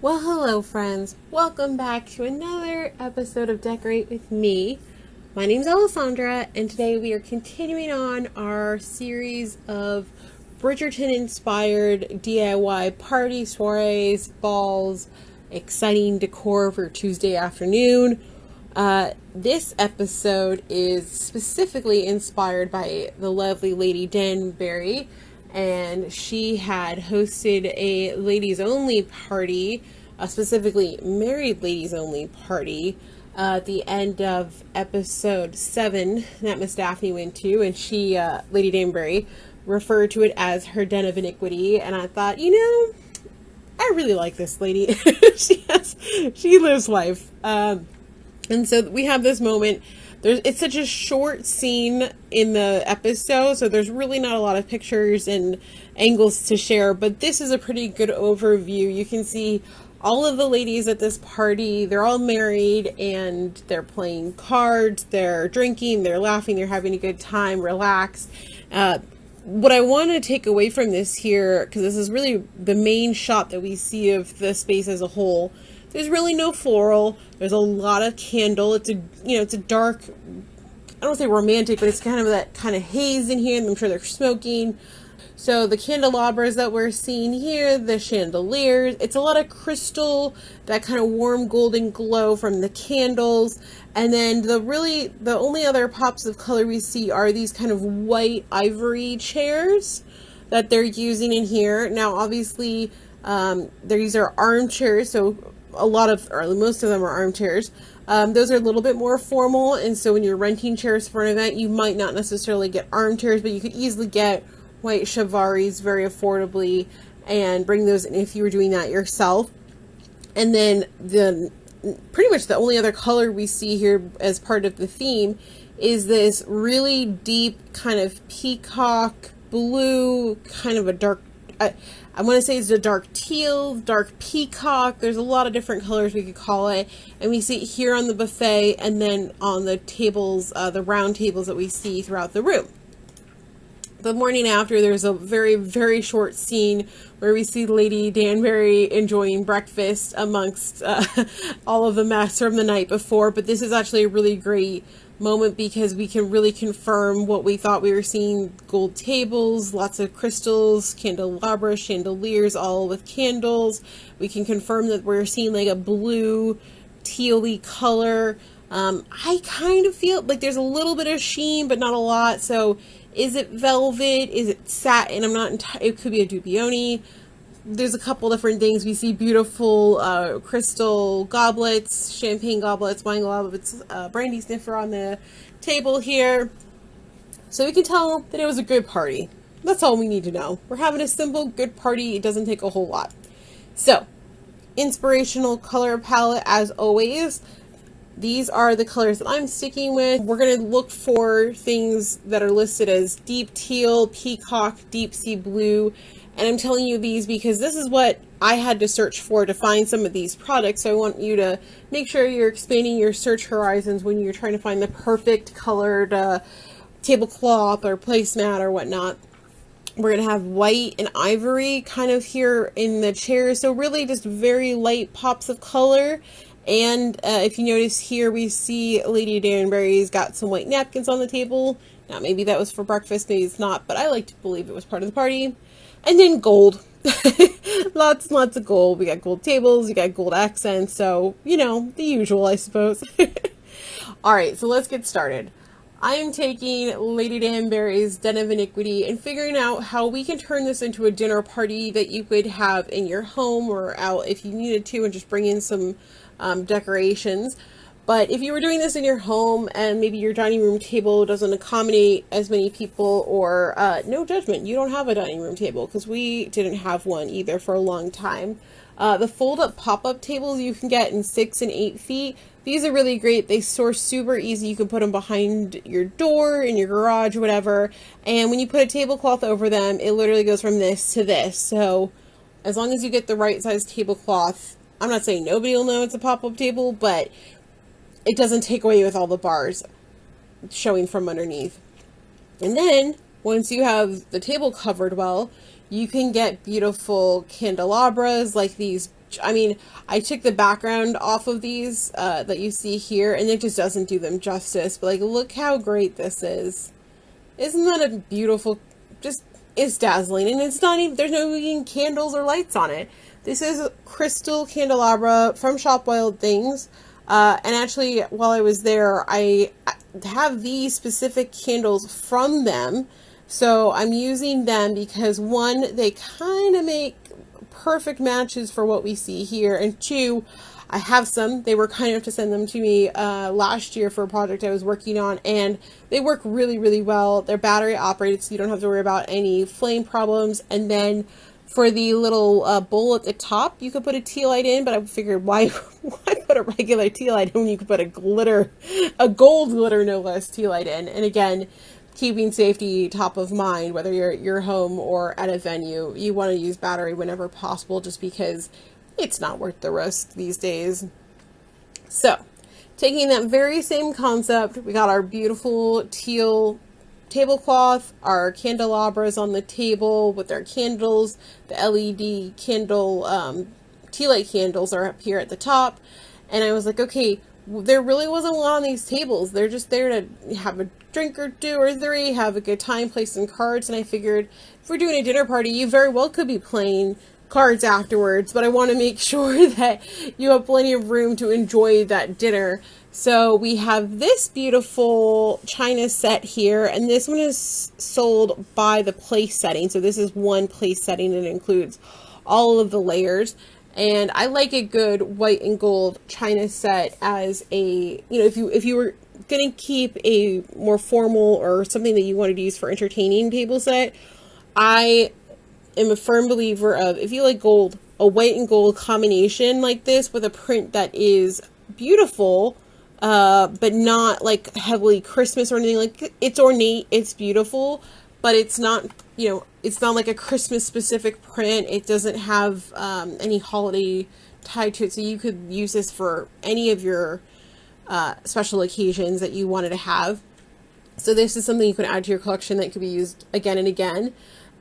Well, hello, friends. Welcome back to another episode of Decorate with me. My name's Alessandra, and today we are continuing on our series of Bridgerton inspired DIY party soirees, balls, exciting decor for Tuesday afternoon. This episode is specifically inspired by the lovely Lady Danbury, and she had hosted a ladies only party, specifically married ladies only party, at the end of episode 7 that Miss Daphne went to, and she, Lady Danbury, referred to it as her den of iniquity. And I thought, I really like this lady. She lives life. And so we have this moment. It's such a short scene in the episode, so there's really not a lot of pictures and angles to share, but this is a pretty good overview. You can see all of the ladies at this party. They're all married, and they're playing cards, they're drinking, they're laughing, they're having a good time, relaxed. What I want to take away from this here, because this is really the main shot that we see of the space as a whole, there's really no floral. There's a lot of candle. It's a dark, I don't want to say romantic, but it's kind of that kind of haze in here, and I'm sure they're smoking. So the candelabras that we're seeing here, the chandeliers, it's a lot of crystal, that kind of warm golden glow from the candles. And then the only other pops of color we see are these kind of white ivory chairs that they're using in here. Now, obviously, these are armchairs, so most of them are armchairs. Those are a little bit more formal, and so when you're renting chairs for an event, you might not necessarily get armchairs, but you could easily get white soirees very affordably and bring those in if you were doing that yourself. And then pretty much the only other color we see here as part of the theme is this really deep kind of peacock blue, kind of a dark, I want to say it's a dark teal, dark peacock. There's a lot of different colors we could call it. And we see it here on the buffet and then on the tables, the round tables that we see throughout the room. The morning after, there's a very, very short scene where we see Lady Danbury enjoying breakfast amongst all of the mess from the night before. But this is actually a really great moment because we can really confirm what we thought we were seeing. Gold tables, lots of crystals, candelabras, chandeliers, all with candles. We can confirm that we're seeing like a blue, teal-y color. I kind of feel like there's a little bit of sheen, but not a lot. So is it velvet? Is it satin? It could be a dupioni. There's a couple different things. We see beautiful crystal goblets, champagne goblets, wine goblets, brandy sniffer on the table here. So we can tell that it was a good party. That's all we need to know. We're having a simple, good party. It doesn't take a whole lot. So, inspirational color palette as always. These are the colors that I'm sticking with. We're going to look for things that are listed as deep teal, peacock, deep sea blue. And I'm telling you these because this is what I had to search for to find some of these products. So I want you to make sure you're expanding your search horizons when you're trying to find the perfect colored tablecloth or placemat or whatnot. We're going to have white and ivory kind of here in the chairs. So really just very light pops of color. And if you notice here, we see Lady Danbury's got some white napkins on the table. Now, maybe that was for breakfast, maybe it's not, but I like to believe it was part of the party. And then gold. Lots and lots of gold. We got gold tables, we got gold accents, so, the usual, I suppose. Alright, so let's get started. I am taking Lady Danbury's Den of Iniquity and figuring out how we can turn this into a dinner party that you could have in your home or out if you needed to, and just bring in some decorations. But if you were doing this in your home and maybe your dining room table doesn't accommodate as many people, or no judgment, you don't have a dining room table, because we didn't have one either for a long time. The fold-up pop-up tables you can get in 6 and 8 feet. These are really great. They store super easy. You can put them behind your door, in your garage, whatever. And when you put a tablecloth over them, it literally goes from this to this. So as long as you get the right size tablecloth, I'm not saying nobody will know it's a pop-up table, but it doesn't take away with all the bars showing from underneath. And then once you have the table covered well, you can get beautiful candelabras like these I mean, I took the background off of these that you see here, and it just doesn't do them justice. But like, look how great this is. Isn't that a beautiful, just, it's dazzling. And it's not even, there's no even candles or lights on it. This is crystal candelabra from Shop Wild Things. And actually, while I was there, I have these specific candles from them. So I'm using them because, one, they kind of make perfect matches for what we see here. And two, I have some. They were kind enough to send them to me last year for a project I was working on, and they work really, really well. They're battery operated, so you don't have to worry about any flame problems. And then for the little bowl at the top, you could put a tea light in, but I figured why put a regular tea light in when you could put a gold glitter, no less, tea light in. And again, keeping safety top of mind, whether you're home or at a venue, you want to use battery whenever possible, just because it's not worth the risk these days. So, taking that very same concept, we got our beautiful teal tablecloth, our candelabras on the table with their candles, the LED candle, tea light candles are up here at the top. And I was like, okay, there really wasn't a lot on these tables. They're just there to have a drink or two or three, have a good time, play some cards. And I figured if we're doing a dinner party, you very well could be playing cards afterwards, but I want to make sure that you have plenty of room to enjoy that dinner. So we have this beautiful china set here, and this one is sold by the place setting. So this is one place setting, and it includes all of the layers. And I like a good white and gold china set as a, if you were going to keep a more formal or something that you wanted to use for entertaining table set, I am a firm believer of, if you like gold, a white and gold combination like this with a print that is beautiful, but not like heavily Christmas or anything. Like, it's ornate, it's beautiful, but it's not, it's not like a Christmas specific print. It doesn't have any holiday tied to it. So you could use this for any of your special occasions that you wanted to have. So this is something you could add to your collection that could be used again and again.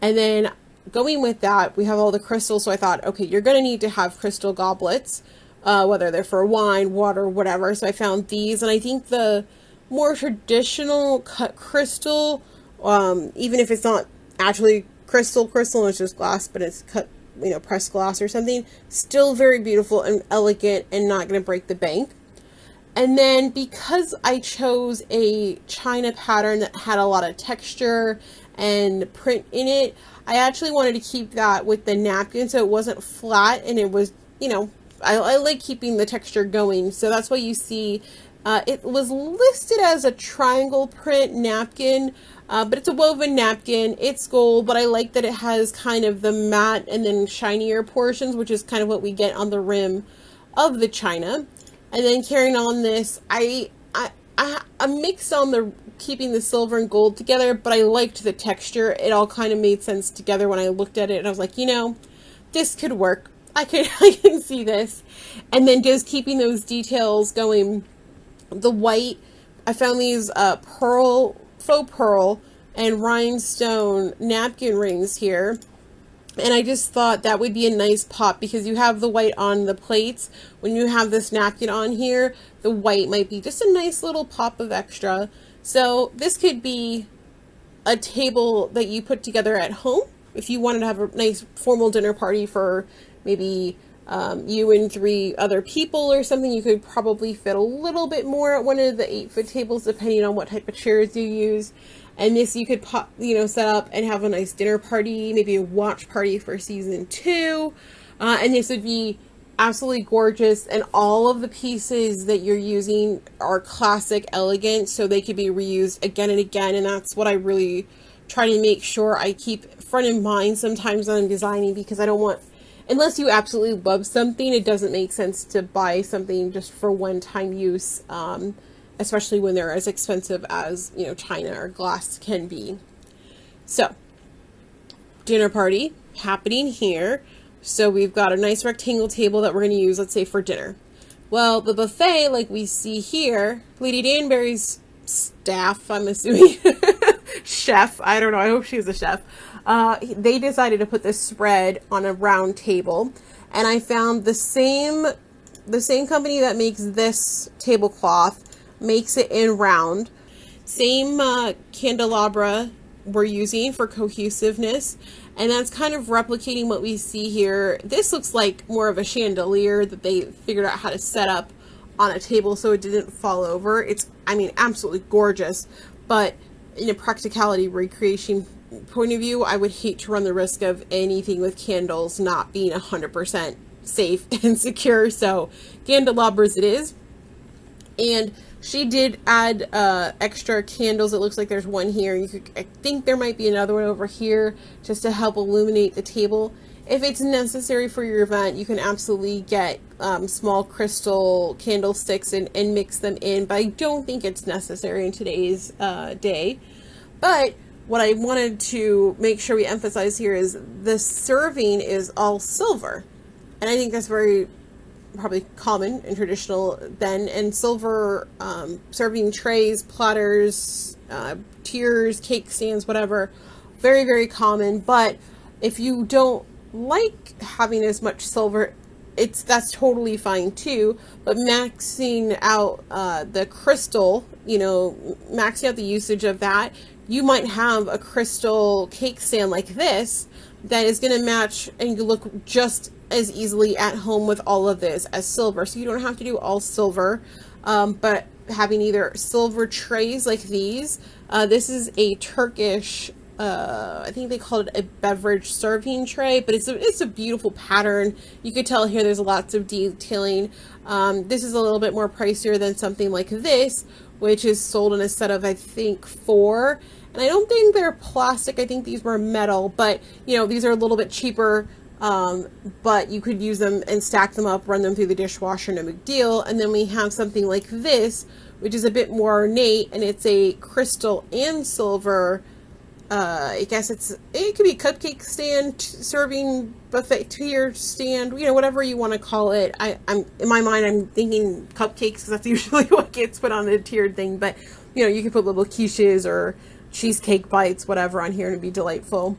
And then going with that, we have all the crystals. So I thought, okay, you're going to need to have crystal goblets, whether they're for wine, water, whatever. So I found these, and I think the more traditional cut crystal, even if it's not actually crystal, it's just glass, but it's cut, pressed glass or something, still very beautiful and elegant and not going to break the bank. And then because I chose a china pattern that had a lot of texture and print in it, I actually wanted to keep that with the napkin so it wasn't flat, and it was, I like keeping the texture going. So that's why you see it was listed as a triangle print napkin, but it's a woven napkin. It's gold, but I like that it has kind of the matte and then shinier portions, which is kind of what we get on the rim of the china. And then carrying on this, I mixed on the keeping the silver and gold together, but I liked the texture. It all kind of made sense together when I looked at it, and I was like, this could work. I can see this. And then just keeping those details going. The white, I found these faux pearl and rhinestone napkin rings here. And I just thought that would be a nice pop, because you have the white on the plates. When you have this napkin on here, the white might be just a nice little pop of extra. So this could be a table that you put together at home. If you wanted to have a nice formal dinner party for maybe you and 3 other people or something, you could probably fit a little bit more at one of the 8-foot tables, depending on what type of chairs you use. And this you could set up and have a nice dinner party, maybe a watch party for season 2. And this would be absolutely gorgeous. And all of the pieces that you're using are classic, elegant, so they could be reused again and again. And that's what I really try to make sure I keep front of mind sometimes when I'm designing, because I don't want, unless you absolutely love something, it doesn't make sense to buy something just for one-time use. Especially when they're as expensive as, china or glass can be. So, dinner party happening here. So we've got a nice rectangle table that we're going to use, let's say, for dinner. Well, the buffet, like we see here, Lady Danbury's staff, I'm assuming, chef, I don't know, I hope she's a chef, they decided to put this spread on a round table. and I found the same company that makes this tablecloth makes it in round. Same candelabra we're using for cohesiveness, and that's kind of replicating what we see here. This looks like more of a chandelier that they figured out how to set up on a table so it didn't fall over. It's, I mean, absolutely gorgeous, but in a practicality recreation point of view, I would hate to run the risk of anything with candles not being 100% safe and secure. So candelabras it is. And she did add extra candles. It looks like there's one here. I think there might be another one over here just to help illuminate the table. If it's necessary for your event, you can absolutely get small crystal candlesticks and mix them in, but I don't think it's necessary in today's day. But what I wanted to make sure we emphasize here is the serving is all silver. And I think that's very probably common and traditional then. And silver serving trays, platters, tiers, cake stands, whatever, very, very common. But if you don't like having as much silver, that's totally fine too. But maxing out the crystal, maxing out the usage of that, you might have a crystal cake stand like this that is going to match and you look just as easily at home with all of this as silver. So you don't have to do all silver, but having either silver trays like these. This is a Turkish, I think they called it a beverage serving tray, but it's a beautiful pattern. You could tell here there's lots of detailing. This is a little bit more pricier than something like this, which is sold in a set of, I think, 4. And I don't think they're plastic. I think these were metal, but these are a little bit cheaper. But you could use them and stack them up, run them through the dishwasher, no big deal. And then we have something like this, which is a bit more ornate, and it's a crystal and silver. I guess it could be cupcake stand, serving buffet tier stand, whatever you want to call it. I'm in my mind, I'm thinking cupcakes because that's usually what gets put on the tiered thing. But you could put little quiches or cheesecake bites, whatever, on here, and it'd be delightful.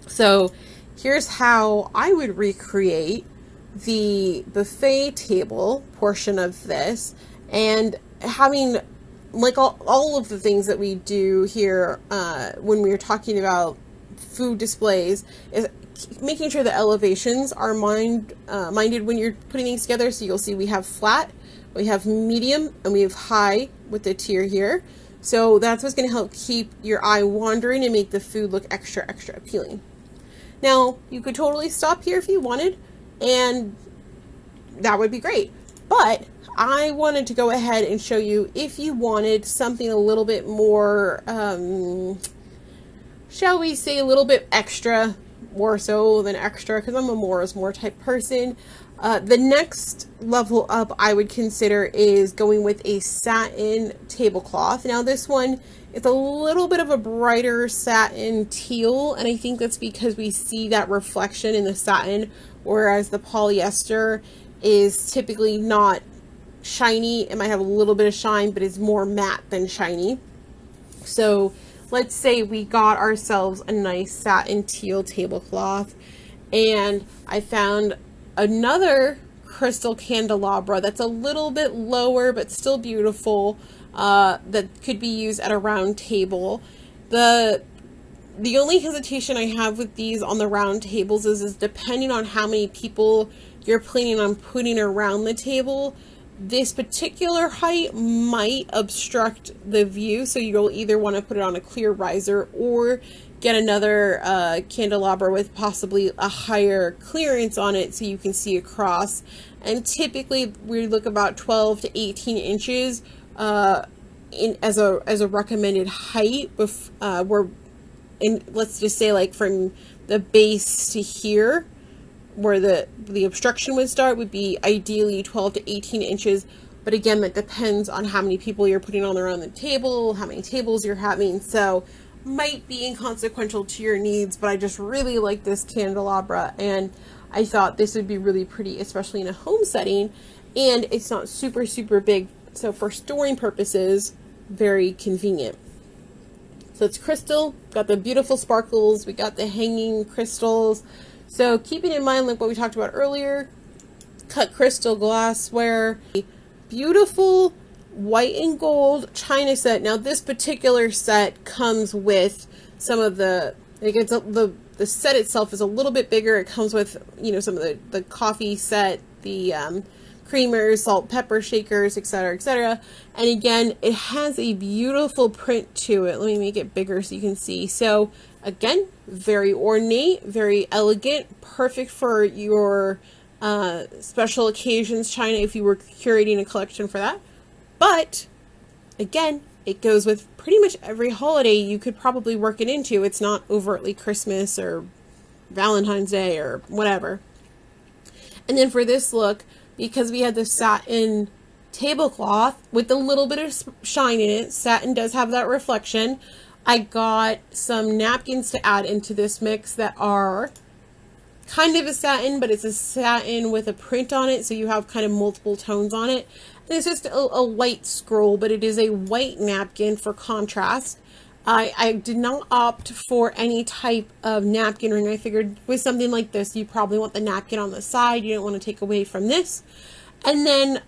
So here's how I would recreate the buffet table portion of this, and having like all of the things that we do here when we're talking about food displays is making sure the elevations are minded when you're putting things together. So you'll see we have flat, we have medium, and we have high with the tier here. So that's what's going to help keep your eye wandering and make the food look extra, extra appealing. Now, you could totally stop here if you wanted, and that would be great. But I wanted to go ahead and show you if you wanted something a little bit more, shall we say, a little bit extra, more so than extra, because I'm a more is more type person. The next level up I would consider is going with a satin tablecloth. Now this one, it's a little bit of a brighter satin teal, and I think that's because we see that reflection in the satin, whereas the polyester is typically not shiny. It might have a little bit of shine, but it's more matte than shiny. So let's say we got ourselves a nice satin teal tablecloth, and I found another crystal candelabra that's a little bit lower but still beautiful, that could be used at a round table. The only hesitation I have with these on the round tables is depending on how many people you're planning on putting around the table, this particular height might obstruct the view, so you'll either want to put it on a clear riser or get another candelabra with possibly a higher clearance on it so you can see across. And typically we look about 12 to 18 inches as a recommended height. Let's just say like from the base to here, where the obstruction would start, would be ideally 12 to 18 inches. But again, that depends on how many people you're putting on around the table, how many tables you're having. So might be inconsequential to your needs, but I just really like this candelabra, and I thought this would be really pretty, especially in a home setting, and it's not super, super big. So for storing purposes, very convenient. So it's crystal, got the beautiful sparkles, we got the hanging crystals, So keeping in mind like what we talked about earlier, cut crystal glassware, beautiful white and gold china set. Now this particular set comes with some of the, like it's the set itself is a little bit bigger. It comes with, you know, some of the coffee set, the creamers, salt, pepper shakers, etc., etc. And again, it has a beautiful print to it. Let me make it bigger so you can see. So again, very ornate, very elegant, perfect for your special occasions china if you were curating a collection for that. But again, it goes with pretty much every holiday you could probably work it into. It's not overtly Christmas or Valentine's Day or whatever. And then for this look, because we had the satin tablecloth with a little bit of shine in it, satin does have that reflection, I got some napkins to add into this mix that are kind of a satin, but it's a satin with a print on it, so you have kind of multiple tones on it. And it's just a white scroll, but it is a white napkin for contrast. I did not opt for any type of napkin ring. I figured with something like this, you probably want the napkin on the side. You don't want to take away from this. And then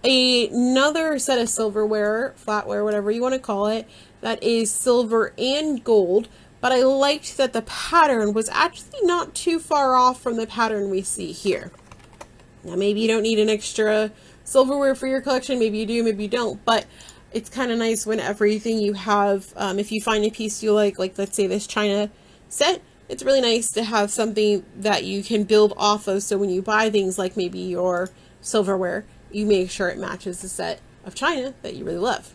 another set of silverware, flatware, whatever you want to call it, that is silver and gold. But I liked that the pattern was actually not too far off from the pattern we see here. Now, maybe you don't need an extra silverware for your collection. Maybe you do, maybe you don't. But it's kind of nice when everything you have, if you find a piece you like let's say this china set, it's really nice to have something that you can build off of. So when you buy things like maybe your silverware, you make sure it matches the set of china that you really love.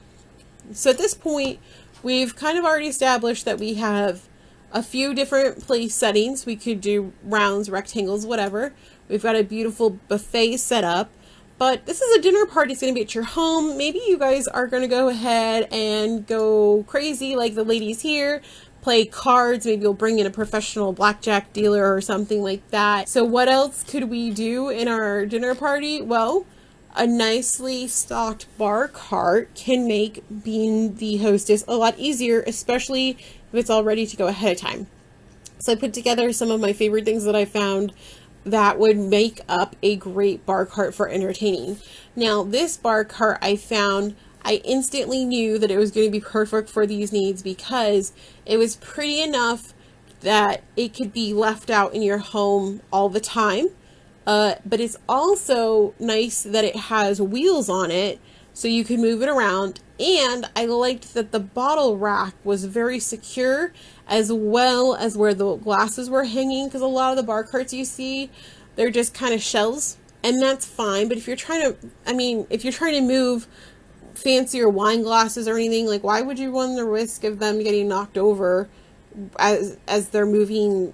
So at this point, we've kind of already established that we have a few different place settings. We could do rounds, rectangles, whatever. We've got a beautiful buffet set up. But this is a dinner party. It's going to be at your home. Maybe you guys are going to go ahead and go crazy like the ladies here. Play cards. Maybe you'll bring in a professional blackjack dealer or something like that. So what else could we do in our dinner party? Well, a nicely stocked bar cart can make being the hostess a lot easier, especially if it's all ready to go ahead of time. So I put together some of my favorite things that I found that would make up a great bar cart for entertaining. Now, this bar cart I found, I instantly knew that it was going to be perfect for these needs because it was pretty enough that it could be left out in your home all the time. But it's also nice that it has wheels on it so you can move it around. And I liked that the bottle rack was very secure, as well as where the glasses were hanging, because a lot of the bar carts you see, they're just kind of shells, and that's fine. But if you're trying to move fancier wine glasses or anything, like why would you run the risk of them getting knocked over as they're moving,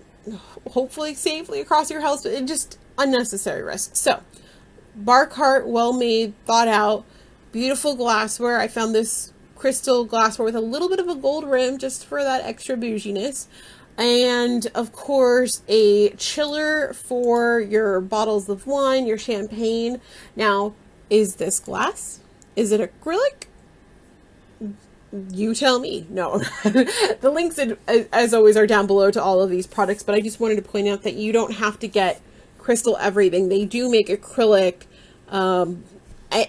hopefully safely across your house? It just unnecessary risk. So bar cart, well made, thought out, beautiful glassware. I found this crystal glassware with a little bit of a gold rim just for that extra bouginess. And of course a chiller for your bottles of wine, your champagne. Now, is this glass? Is it acrylic? You tell me. No. The links, as always, are down below to all of these products, but I just wanted to point out that you don't have to get crystal everything. They do make acrylic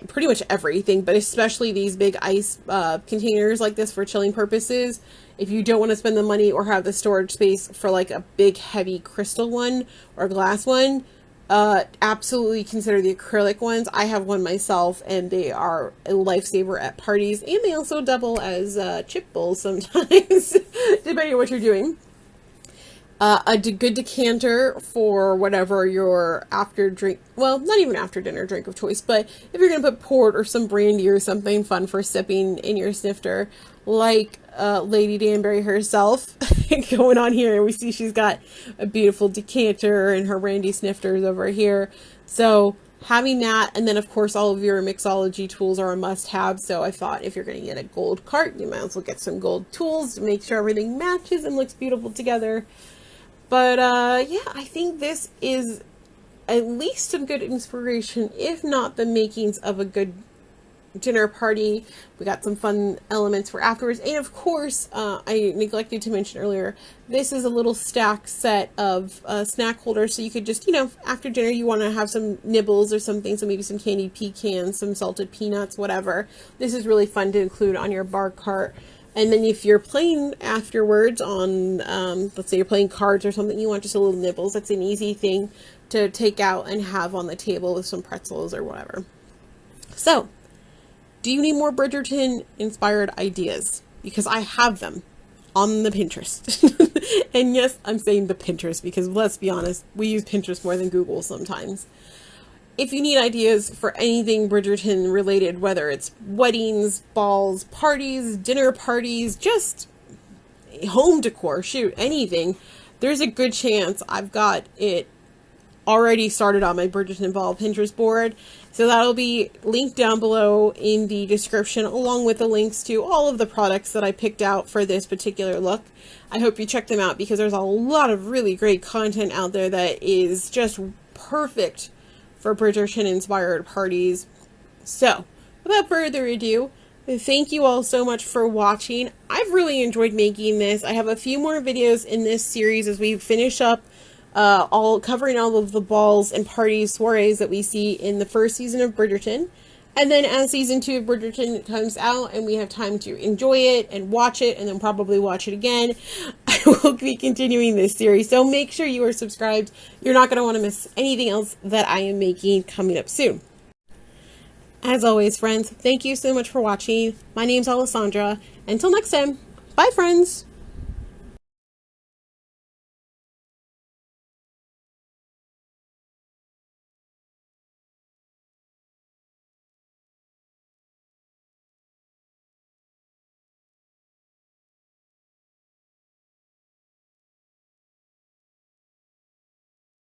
pretty much everything, but especially these big ice containers like this for chilling purposes. If you don't want to spend the money or have the storage space for like a big heavy crystal one or glass one, absolutely consider the acrylic ones. I have one myself and they are a lifesaver at parties, and they also double as chip bowls sometimes depending on what you're doing. A good decanter for whatever your after drink, well, not even after dinner drink of choice, but if you're going to put port or some brandy or something fun for sipping in your snifter, like Lady Danbury herself going on here. We see she's got a beautiful decanter and her brandy snifters over here. So having that, and then of course all of your mixology tools are a must-have. So I thought if you're going to get a gold cart, you might as well get some gold tools to make sure everything matches and looks beautiful together. But yeah, I think this is at least some good inspiration, if not the makings of a good dinner party. We got some fun elements for afterwards. And of course, I neglected to mention earlier, this is a little stack set of snack holders. So you could just, after dinner, you want to have some nibbles or something. So maybe some candied pecans, some salted peanuts, whatever. This is really fun to include on your bar cart. And then if you're playing afterwards on, let's say you're playing cards or something, you want just a little nibbles. That's an easy thing to take out and have on the table with some pretzels or whatever. So, do you need more Bridgerton inspired ideas? Because I have them on the Pinterest. And yes, I'm saying the Pinterest because let's be honest, we use Pinterest more than Google sometimes. If you need ideas for anything Bridgerton related, whether it's weddings, balls, parties, dinner parties, just home decor, shoot, anything, there's a good chance I've got it already started on my Bridgerton Ball Pinterest board. So that'll be linked down below in the description, along with the links to all of the products that I picked out for this particular look. I hope you check them out because there's a lot of really great content out there that is just perfect for Bridgerton inspired parties. So, without further ado, thank you all so much for watching. I've really enjoyed making this. I have a few more videos in this series as we finish up covering all of the balls and parties, soirees that we see in the first season of Bridgerton. And then as season 2 of Bridgerton comes out and we have time to enjoy it and watch it and then probably watch it again, I will be continuing this series. So make sure you are subscribed. You're not going to want to miss anything else that I am making coming up soon. As always, friends, thank you so much for watching. My name's Alessandra. Until next time, bye friends!